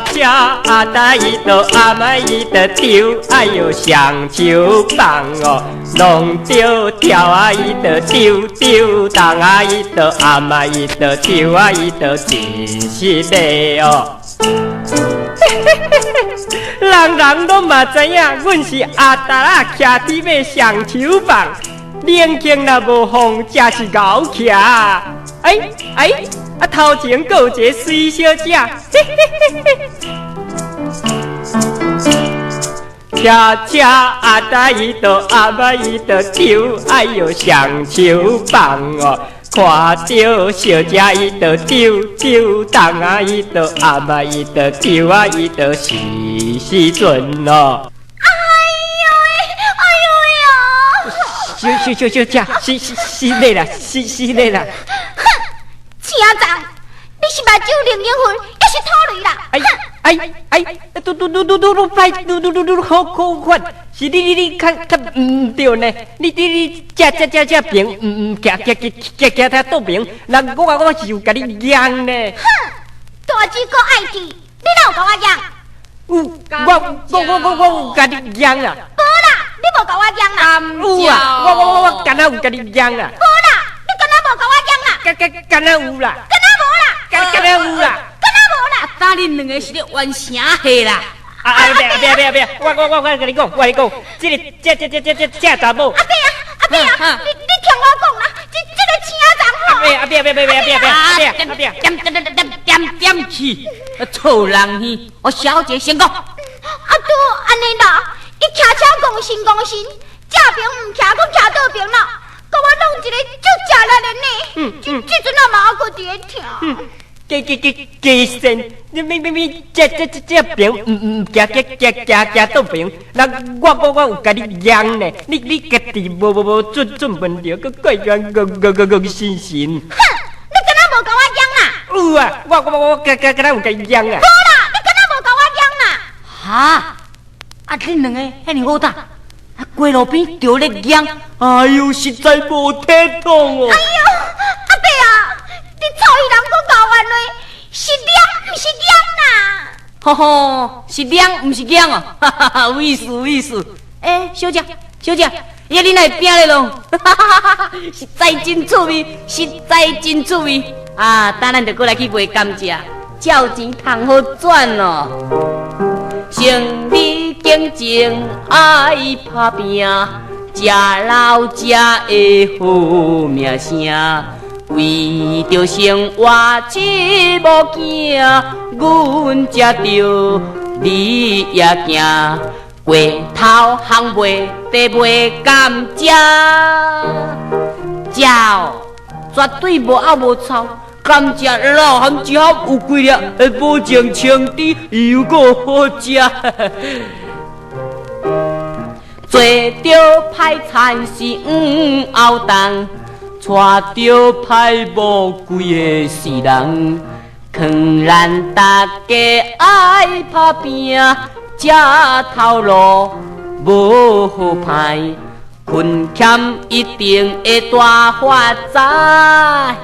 车阿呆伊就阿妈伊就丢，哎呦双手放哦，弄丢跳啊伊就丢丢，当啊伊就阿妈伊就丢啊伊就真是累哦。人人都嘛知影，阮是阿达啊，徛伫要双手放，冷经若无风，真是咬徛。啊头前还有一个水小姐，车车阿达伊就阿妈伊就丢，哎呦双手放哦。看到小姐伊就丢丢，当啊伊就阿妈伊就丢啊伊就死准咯。小姐，死累啦，死累啦。哼，车长，你是目睭灵灵魂，还是土雷啦？嘟快，好款，是你看唔对呢，你这平，行他倒平，人我是有甲你养呢。哼，大只哥爱去，你哪有甲我养？我有甲你养啊。无啦，你无甲我养啦。有啊，我敢若有甲你养啊。无啦，你敢若无甲我养啦。敢若有啦。敢若无啦。敢若有啦。敢若无啦。打恁两个是咧冤声下啦。别，我跟你讲，这查某。阿伯啊，你听我讲啦，这个车长吼。点去，臭人去！我小姐先讲。都安尼啦，伊骑车讲神，正平唔骑，佫骑倒平啦，甲我弄一个足食力的呢。这阵啊嘛还佫伫咧听。鸡身，你咪这平唔行倒平，人我有甲你养呢，你家己无准问着，佮怪怨神。哼，你敢若无甲我养啦？有啊，我敢若有甲你养啊。无啦，你敢若无甲我养啦？哈？恁两个遐尔好打，过路边就咧养，哎呦，实在无体统哦。哎呦，阿伯啊，你臭伊人佫教我话，是养毋是养啦？吼吼，是养毋是养哦，哈哈哈，有意思。小姐，恁来拼咧咯，哈哈哈，实在真趣味，啊，等咱就过来去卖甘蔗，照钱通好赚哦。生理竞争爱打拼，食老食的好名声。为着生活起无惊，阮才着你也行。过头行卖地卖甘蔗，食绝对无漚无臭。甘蔗老含一盒有几粒，会保证清甜又个好食。做着歹田是熬冬，带着歹某规个世人，劝咱大家爱打拼，这头路无好歹，困欠一定会大发财。